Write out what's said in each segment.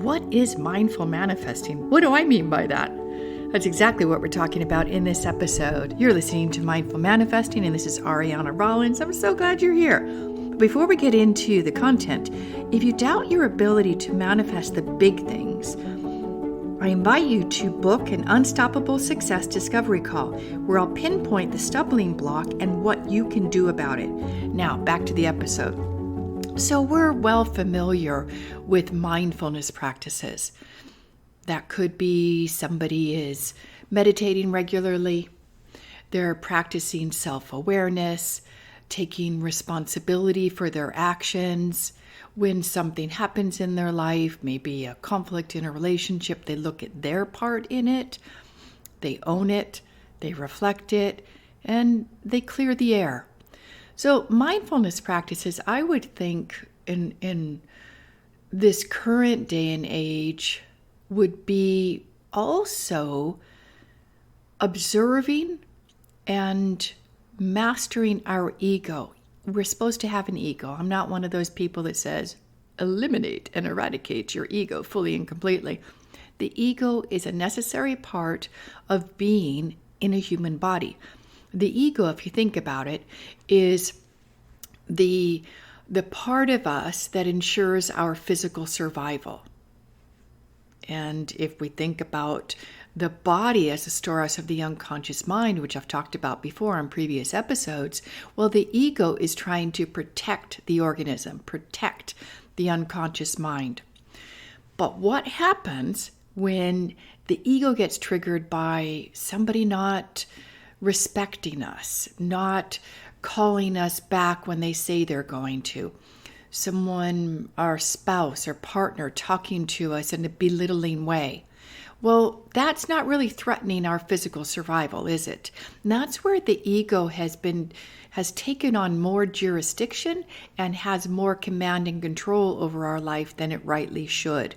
what is mindful manifesting? What do I mean by that? That's exactly what we're talking about in this episode. You're listening to Mindful Manifesting, and this is Ariana Rollins. I'm so glad you're here. Before we get into the content, if you doubt your ability to manifest the big things, I invite you to book an Unstoppable Success Discovery Call, where I'll pinpoint the stumbling block and what you can do about it. Now, back to the episode. So we're well familiar with mindfulness practices. That could be somebody is meditating regularly, they're practicing self-awareness, taking responsibility for their actions. When something happens in their life, maybe a conflict in a relationship, they look at their part in it, they own it, they reflect it, and they clear the air. So mindfulness practices, I would think in this current day and age, would be also observing and mastering our ego. We're supposed to have an ego. I'm not one of those people that says eliminate and eradicate your ego fully and completely. The ego is a necessary part of being in a human body. The ego, if you think about it, is the part of us that ensures our physical survival. And if we think about the body as a storehouse of the unconscious mind, which I've talked about before on previous episodes, well, the ego is trying to protect the organism, protect the unconscious mind. But what happens when the ego gets triggered by somebody not respecting us, not calling us back when they say they're going to? Someone, our spouse or partner, talking to us in a belittling way. Well, that's not really threatening our physical survival, is it? And that's where the ego has taken on more jurisdiction and has more command and control over our life than it rightly should.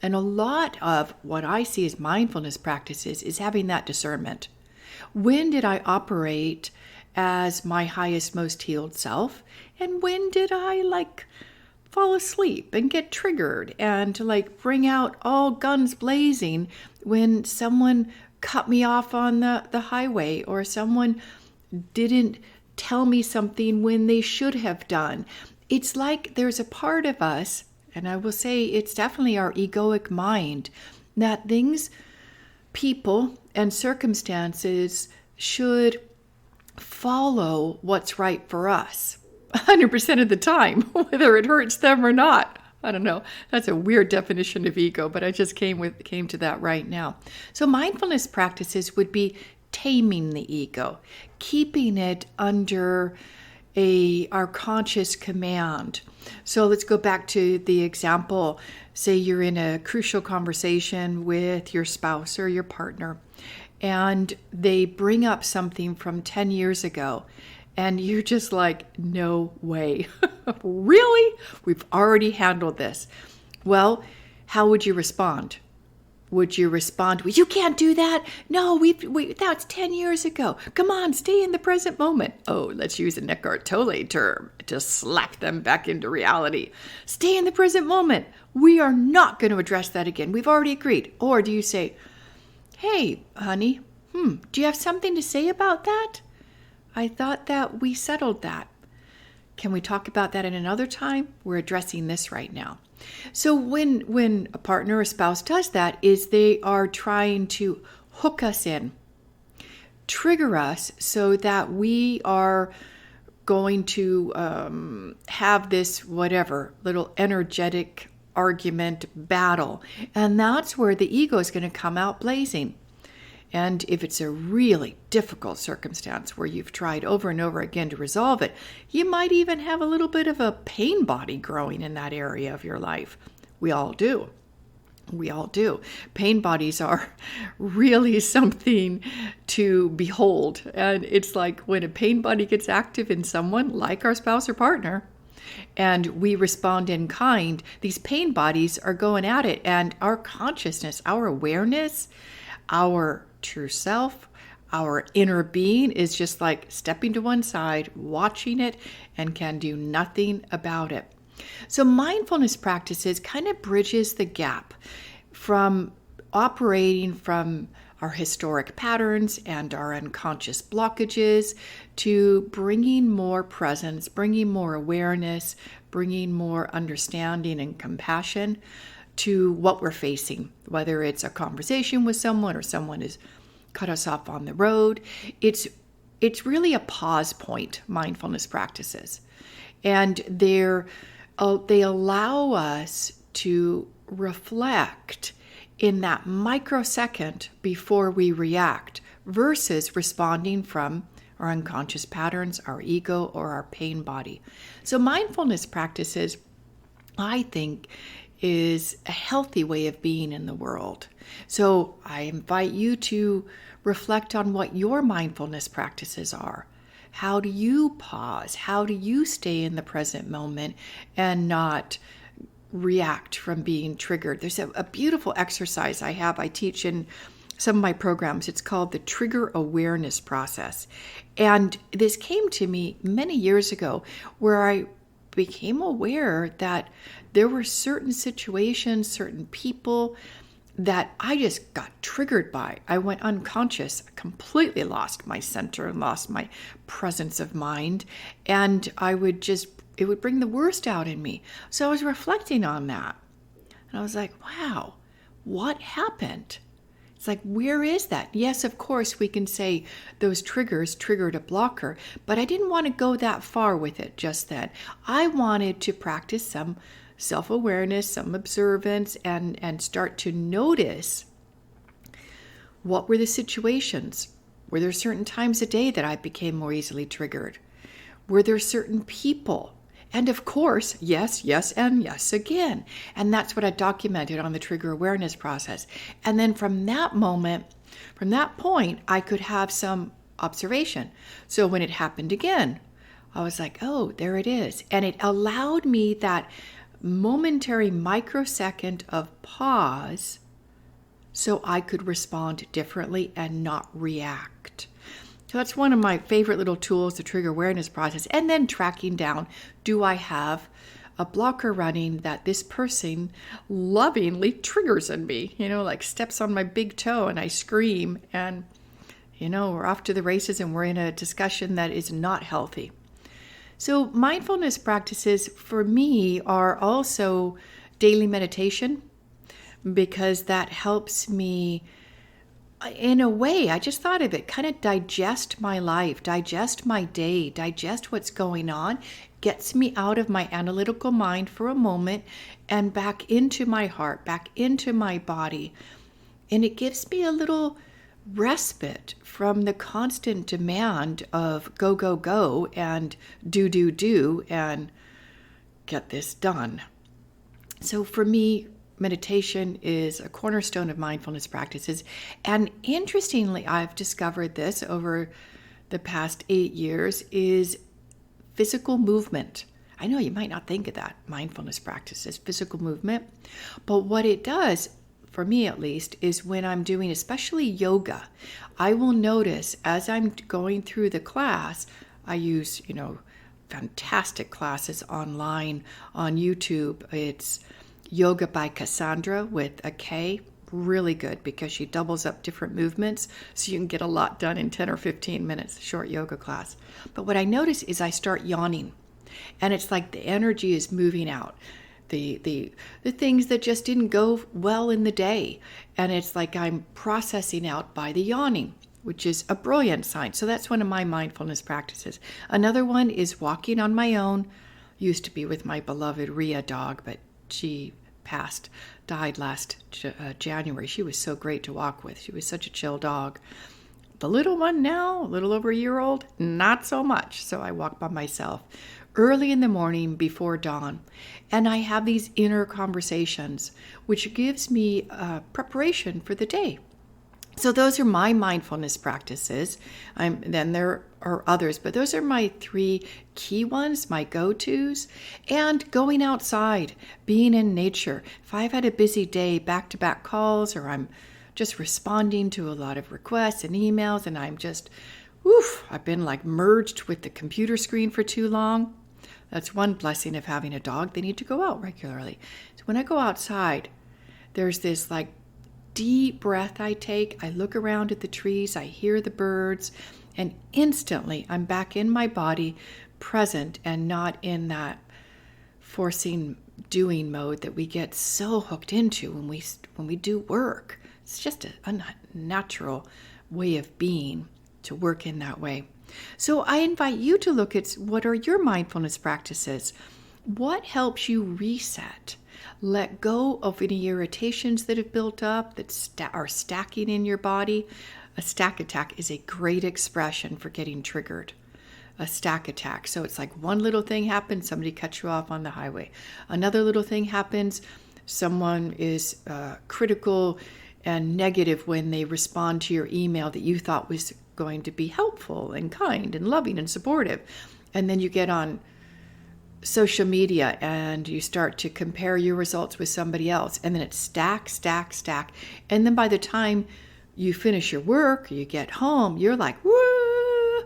And a lot of what I see as mindfulness practices is having that discernment. When did I operate as my highest, most healed self? And when did I fall asleep and get triggered and bring out all guns blazing when someone cut me off on the highway, or someone didn't tell me something when they should have done? It's like there's a part of us, and I will say it's definitely our egoic mind, that things, people, and circumstances should follow what's right for us 100% of the time, whether it hurts them or not. I don't know. That's a weird definition of ego, but I just came to that right now. So mindfulness practices would be taming the ego, keeping it under our conscious command. So let's go back to the example. Say you're in a crucial conversation with your spouse or your partner, and they bring up something from 10 years ago, and you're just like, no way. Really? We've already handled this. Well, how would you respond? Would you respond with, you can't do that? No, that's 10 years ago. Come on, stay in the present moment. Oh, let's use an Eckhart Tolle term to slap them back into reality. Stay in the present moment. We are not going to address that again. We've already agreed. Or do you say, hey, honey, do you have something to say about that? I thought that we settled that. Can we talk about that in another time? We're addressing this right now. So when a partner or spouse does that, is they are trying to hook us in, trigger us so that we are going to have this whatever little energetic argument battle. And that's where the ego is going to come out blazing. And if it's a really difficult circumstance where you've tried over and over again to resolve it, you might even have a little bit of a pain body growing in that area of your life. We all do. We all do. Pain bodies are really something to behold. And it's like when a pain body gets active in someone, like our spouse or partner, and we respond in kind, these pain bodies are going at it. And our consciousness, our awareness, our true self, our inner being is just like stepping to one side, watching it, and can do nothing about it. So mindfulness practices kind of bridges the gap from operating from our historic patterns and our unconscious blockages to bringing more presence, bringing more awareness, bringing more understanding and compassion to what we're facing, whether it's a conversation with someone or someone has cut us off on the road. It's really a pause point, mindfulness practices. And they allow us to reflect in that microsecond before we react versus responding from our unconscious patterns, our ego, or our pain body. So mindfulness practices, I think, is a healthy way of being in the world. So I invite you to reflect on what your mindfulness practices are. How do you pause? How do you stay in the present moment and not react from being triggered? There's a beautiful exercise I teach in some of my programs. It's called the trigger awareness process. And this came to me many years ago where I became aware that there were certain situations, certain people that I just got triggered by. I went unconscious, completely lost my center and lost my presence of mind. And it would bring the worst out in me. So I was reflecting on that. And I was like, wow, what happened? It's like, where is that? Yes, of course, we can say those triggers triggered a blocker, but I didn't want to go that far with it just then. I wanted to practice some self-awareness, some observance, and start to notice what were the situations. Were there certain times a day that I became more easily triggered? Were there certain people? And of course, yes, and yes again. And that's what I documented on the trigger awareness process. And then from that point, I could have some observation. So when it happened again, I was like, oh, there it is. And it allowed me that momentary microsecond of pause so I could respond differently and not react. So that's one of my favorite little tools, the trigger awareness process. And then tracking down, do I have a blocker running that this person lovingly triggers in me, like steps on my big toe and I scream and, we're off to the races and we're in a discussion that is not healthy. So mindfulness practices for me are also daily meditation because that helps me, in a way, I just thought of it, kind of digest my life, digest my day, digest what's going on, gets me out of my analytical mind for a moment and back into my heart, back into my body. And it gives me a little respite from the constant demand of go, go, go and do and get this done. So for me, meditation is a cornerstone of mindfulness practices. And interestingly, I've discovered this over the past 8 years is physical movement. I know you might not think of that, mindfulness practices, physical movement. But what it does, for me at least, is when I'm doing especially yoga, I will notice as I'm going through the class, I use, fantastic classes online on YouTube. It's Yoga by Cassandra with a K, really good because she doubles up different movements so you can get a lot done in 10 or 15 minutes, short yoga class. But what I notice is I start yawning and it's like the energy is moving out. The things that just didn't go well in the day. And it's like I'm processing out by the yawning, which is a brilliant sign. So that's one of my mindfulness practices. Another one is walking on my own. Used to be with my beloved Rhea dog, but she died last January. She was so great to walk with. She was such a chill dog. The little one now, a little over a year old, not so much. So I walk by myself early in the morning before dawn. And I have these inner conversations, which gives me preparation for the day. So those are my mindfulness practices. Then there are others, but those are my 3 key ones, my go-tos. And going outside, being in nature. If I've had a busy day, back-to-back calls, or I'm just responding to a lot of requests and emails, and I'm just, I've been like merged with the computer screen for too long. That's one blessing of having a dog. They need to go out regularly. So when I go outside, there's this like deep breath I take. I look around at the trees, I hear the birds, and instantly I'm back in my body, present, and not in that forcing doing mode that we get so hooked into when we do work. It's just a unnatural way of being to work in that way. So I invite you to look at what are your mindfulness practices. What helps you reset? Let go of any irritations that have built up that are stacking in your body. A stack attack is a great expression for getting triggered. A stack attack. So it's like one little thing happens, somebody cuts you off on the highway. Another little thing happens, someone is critical and negative when they respond to your email that you thought was going to be helpful and kind and loving and supportive. And then you get on social media and you start to compare your results with somebody else. And then it's stack. And then by the time you finish your work, you get home, you're like, woo,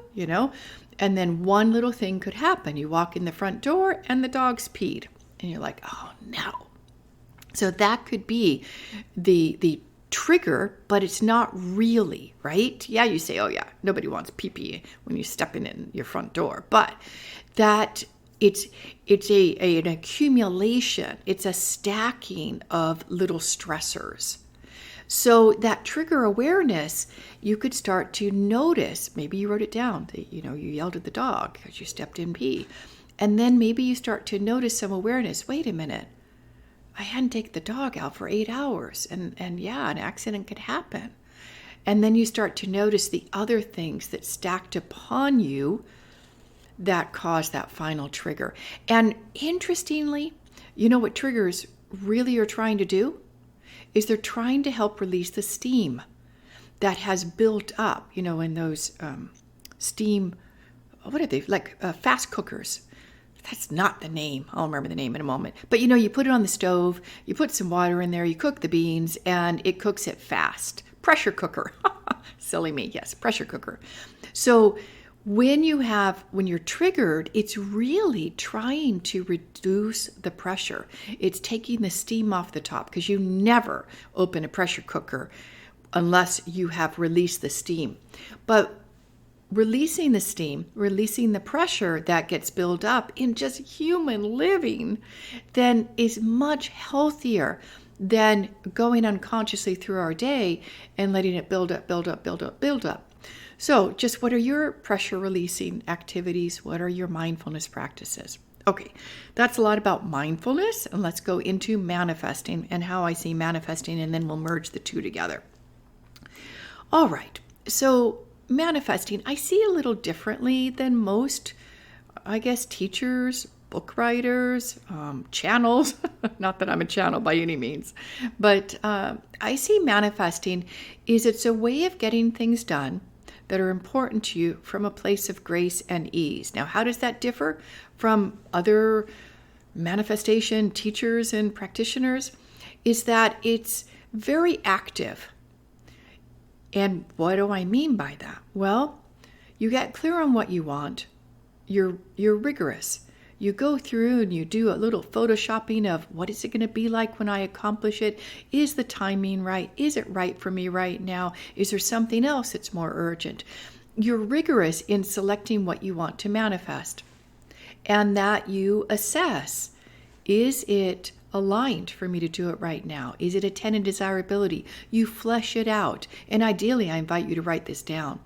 and then one little thing could happen. You walk in the front door and the dog's peed. And you're like, oh no. So that could be the trigger, but it's not really, right? Yeah, you say, oh yeah, nobody wants pee-pee when you step in your front door. But that it's an accumulation. It's a stacking of little stressors. So that trigger awareness, you could start to notice, maybe you wrote it down, that, you yelled at the dog because you stepped in pee. And then maybe you start to notice some awareness. Wait a minute, I hadn't taken the dog out for 8 hours. And yeah, an accident could happen. And then you start to notice the other things that stacked upon you that caused that final trigger. And interestingly, what triggers really are trying to do? Is they're trying to help release the steam that has built up, in those steam, what are they, like fast cookers. That's not the name. I'll remember the name in a moment. But you put it on the stove, you put some water in there, you cook the beans, and it cooks it fast. Pressure cooker. Silly me. Yes, pressure cooker. So when you're triggered, it's really trying to reduce the pressure. It's taking the steam off the top, because you never open a pressure cooker unless you have released the steam. But releasing the steam, releasing the pressure that gets built up in just human living, then is much healthier than going unconsciously through our day and letting it build up. So just what are your pressure releasing activities? What are your mindfulness practices? Okay, that's a lot about mindfulness, and let's go into manifesting and how I see manifesting, and then we'll merge the two together. All right, so manifesting, I see a little differently than most, I guess, teachers, book writers, channels. Not that I'm a channel by any means, but I see manifesting is it's a way of getting things done that are important to you from a place of grace and ease. Now, how does that differ from other manifestation teachers and practitioners? Is that it's very active. And what do I mean by that? Well, you get clear on what you want. You're rigorous. You go through and you do a little photoshopping of what is it going to be like when I accomplish it? Is the timing right? Is it right for me right now? Is there something else that's more urgent? You're rigorous in selecting what you want to manifest, and that you assess, is it aligned for me to do it right now? Is it a 10 in desirability? You flesh it out. And ideally, I invite you to write this down.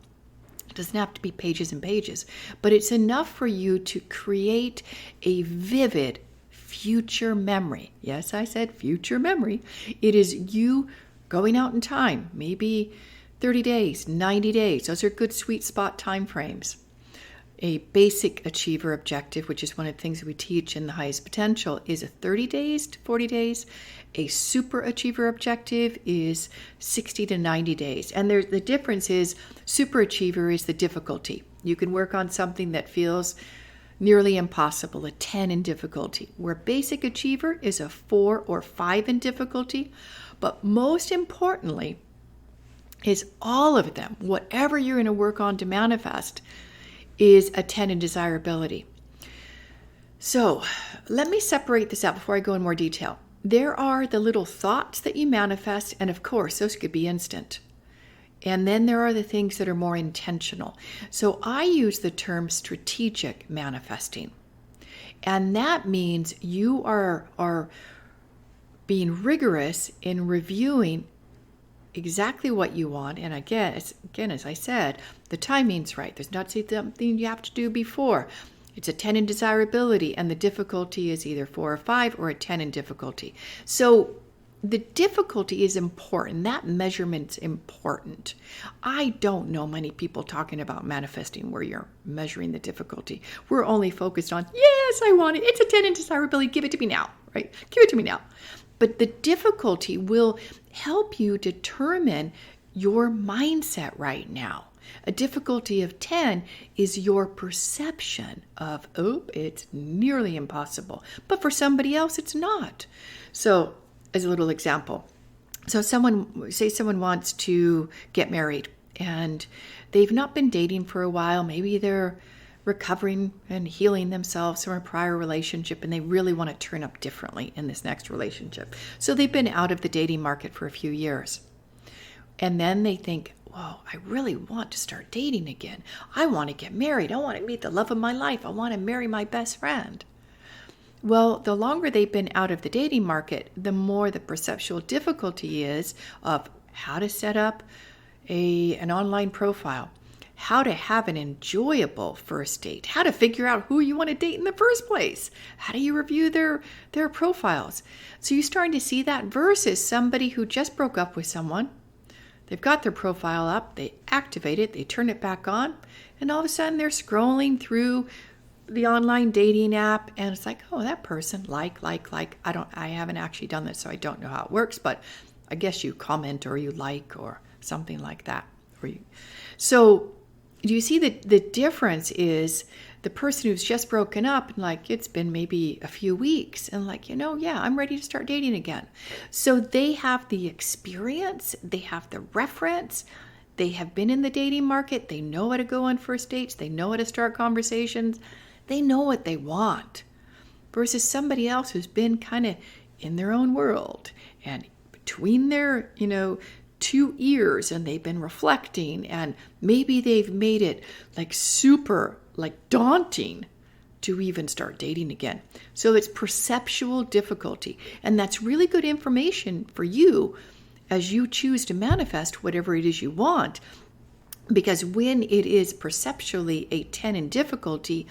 It doesn't have to be pages and pages, but it's enough for you to create a vivid future memory. Yes, I said future memory. It is you going out in time, maybe 30 days, 90 days. Those are good sweet spot time frames. A basic achiever objective, which is one of the things that we teach in the highest potential, is a 30 days to 40 days. A super achiever objective is 60 to 90 days. And the difference is super achiever is the difficulty. You can work on something that feels nearly impossible, a 10 in difficulty, where basic achiever is a 4 or 5 in difficulty. But most importantly is all of them, whatever you're going to work on to manifest, is a 10 in desirability. So let me separate this out before I go in more detail. There are the little thoughts that you manifest, and of course, those could be instant. And then there are the things that are more intentional. So I use the term strategic manifesting. And that means you are being rigorous in reviewing exactly what you want. And again, as I said, the timing's right. There's not something you have to do before. It's a 10 in desirability, and the difficulty is either 4 or 5 or a 10 in difficulty. So the difficulty is important. That measurement's important. I don't know many people talking about manifesting where you're measuring the difficulty. We're only focused on, yes, I want it. It's a 10 in desirability. Give it to me now, right? Give it to me now. But the difficulty will help you determine your mindset right now. A difficulty of 10 is your perception of, oh, it's nearly impossible. But for somebody else, it's not. So, as a little example, so someone wants to get married and they've not been dating for a while. Maybe they're recovering and healing themselves from a prior relationship, and they really want to turn up differently in this next relationship. So they've been out of the dating market for a few years. And then they think, whoa, I really want to start dating again. I want to get married. I want to meet the love of my life. I want to marry my best friend. Well, the longer they've been out of the dating market, the more the perceptual difficulty is of how to set up an online profile, how to have an enjoyable first date, how to figure out who you want to date in the first place, how do you review their profiles. So you're starting to see that versus somebody who just broke up with someone. They've got their profile up, they activate it, they turn it back on, and all of a sudden they're scrolling through the online dating app, and it's like, oh, that person, like. I haven't actually done this, so I don't know how it works, but I guess you comment or you like or something like that. So do you see the difference is the person who's just broken up, and like it's been maybe a few weeks, and like, yeah, I'm ready to start dating again. So they have the experience, they have the reference, they have been in the dating market, they know how to go on first dates, they know how to start conversations. They know what they want versus somebody else who's been kind of in their own world and between their, two ears, and they've been reflecting, and maybe they've made it like super daunting to even start dating again. So it's perceptual difficulty, and that's really good information for you as you choose to manifest whatever it is you want, because when it is perceptually a 10 in difficulty,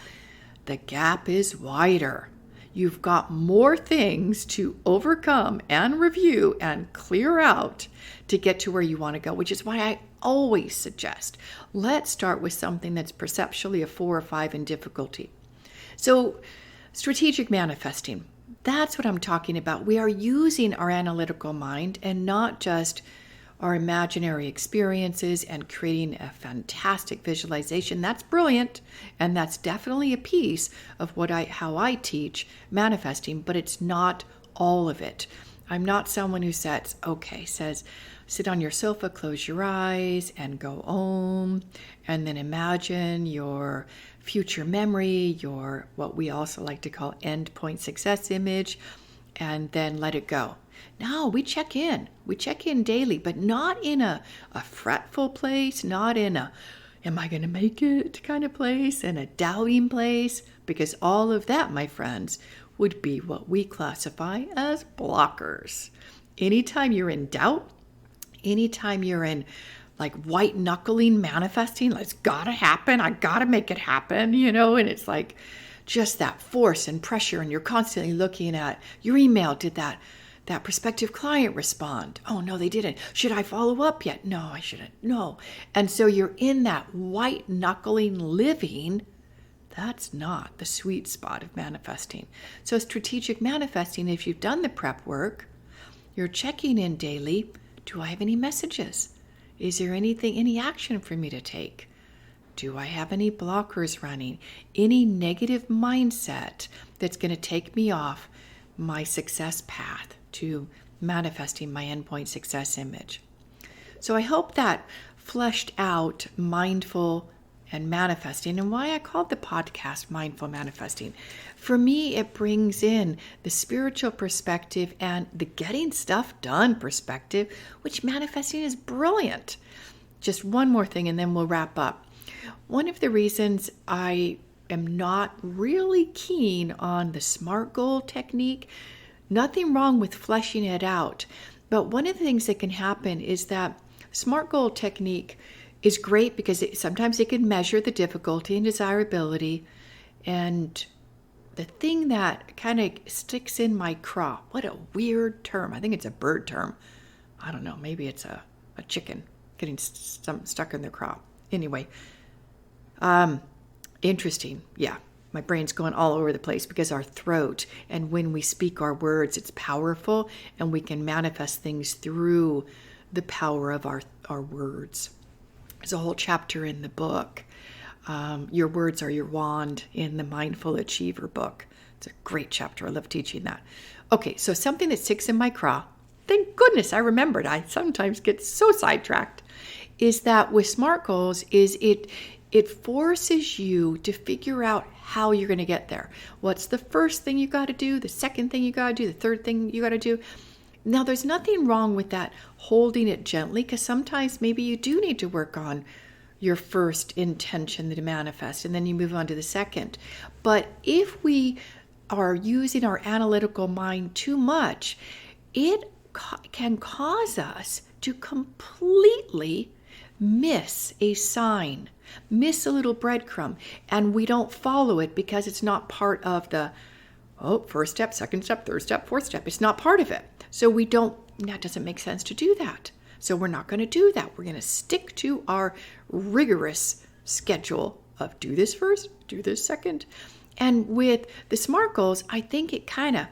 the gap is wider. You've got more things to overcome and review and clear out to get to where you want to go, which is why I always suggest, let's start with something that's perceptually a 4 or 5 in difficulty. So strategic manifesting, that's what I'm talking about. We are using our analytical mind and not just our imaginary experiences and creating a fantastic visualization. That's brilliant, and that's definitely a piece of how I teach manifesting, but it's not all of it. I'm not someone who says, sit on your sofa, close your eyes, and go home, and then imagine your future memory, your what we also like to call endpoint success image, and then let it go. No, we check in. We check in daily, but not in a fretful place, not in a, am I going to make it kind of place, and a doubting place, because all of that, my friends, would be what we classify as blockers. Anytime you're in doubt, anytime you're in like white knuckling manifesting, it's gotta happen, I gotta make it happen, and it's like just that force and pressure, and you're constantly looking at your email. Did that prospective client respond? Oh, no, they didn't. Should I follow up yet? No, I shouldn't. No. And so you're in that white knuckling living. That's not the sweet spot of manifesting. So strategic manifesting, if you've done the prep work, you're checking in daily. Do I have any messages? Is there any action for me to take? Do I have any blockers running? Any negative mindset that's going to take me off my success path to manifesting my endpoint success image? So I hope that fleshed out mindful and manifesting, and why I called the podcast Mindful Manifesting. For me, it brings in the spiritual perspective and the getting stuff done perspective, which manifesting is brilliant. Just one more thing and then we'll wrap up. One of the reasons I am not really keen on the SMART goal technique, nothing wrong with fleshing it out, but one of the things that can happen is that SMART goal technique is great because sometimes it can measure the difficulty and desirability. And the thing that kind of sticks in my craw, what a weird term. I think it's a bird term. I don't know. Maybe it's a chicken getting stuck in their craw. Anyway, interesting. Yeah, my brain's going all over the place because our throat, and when we speak our words, it's powerful, and we can manifest things through the power of our words. There's a whole chapter in the book. Your words are your wand in the Mindful Achiever book. It's a great chapter. I love teaching that. Okay, so something that sticks in my craw, thank goodness I remembered. I sometimes get so sidetracked, is that with SMART goals is it forces you to figure out how you're going to get there. What's the first thing you got to do? The second thing you got to do? The third thing you got to do? Now, there's nothing wrong with that, holding it gently, because sometimes maybe you do need to work on your first intention to manifest, and then you move on to the second. But if we are using our analytical mind too much, it can cause us to completely miss a sign, miss a little breadcrumb, and we don't follow it because it's not part of the first step, second step, third step, fourth step. It's not part of it. So that doesn't make sense to do that. So we're not going to do that. We're going to stick to our rigorous schedule of do this first, do this second. And with the SMART goals, I think it kind of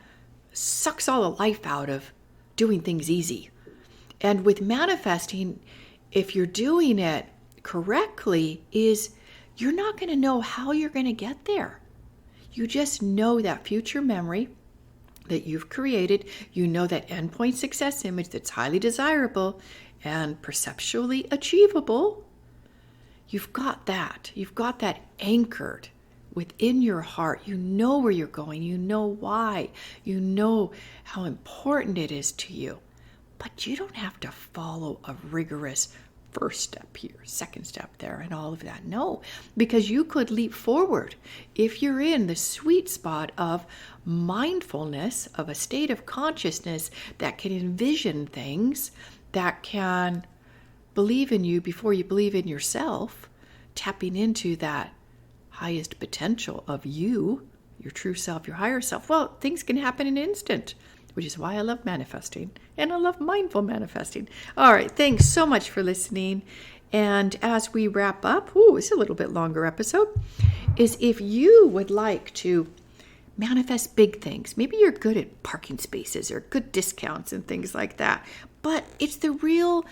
sucks all the life out of doing things easy. And with manifesting, if you're doing it correctly, you're not going to know how you're going to get there. You just know that future memory that you've created. You know that endpoint success image that's highly desirable and perceptually achievable. You've got that. You've got that anchored within your heart. You know where you're going. You know why. You know how important it is to you. But you don't have to follow a rigorous first step here, second step there, and all of that. No, because you could leap forward if you're in the sweet spot of mindfulness, of a state of consciousness that can envision things, that can believe in you before you believe in yourself, tapping into that highest potential of you, your true self, your higher self. Well, things can happen in an instant, which is why I love manifesting, and I love mindful manifesting. All right, thanks so much for listening. And as we wrap up, it's a little bit longer episode, is if you would like to manifest big things, maybe you're good at parking spaces or good discounts and things like that, but it's the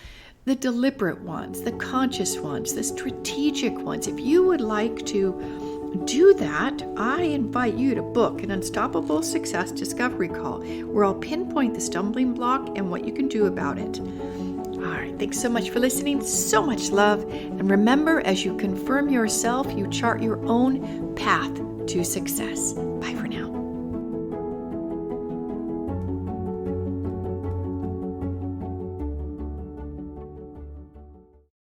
deliberate ones, the conscious ones, the strategic ones. If you would like to do that, I invite you to book an Unstoppable Success Discovery Call, where I'll pinpoint the stumbling block and what you can do about it. All right, thanks so much for listening. So much love. And remember, as you confirm yourself, you chart your own path to success. Bye for now.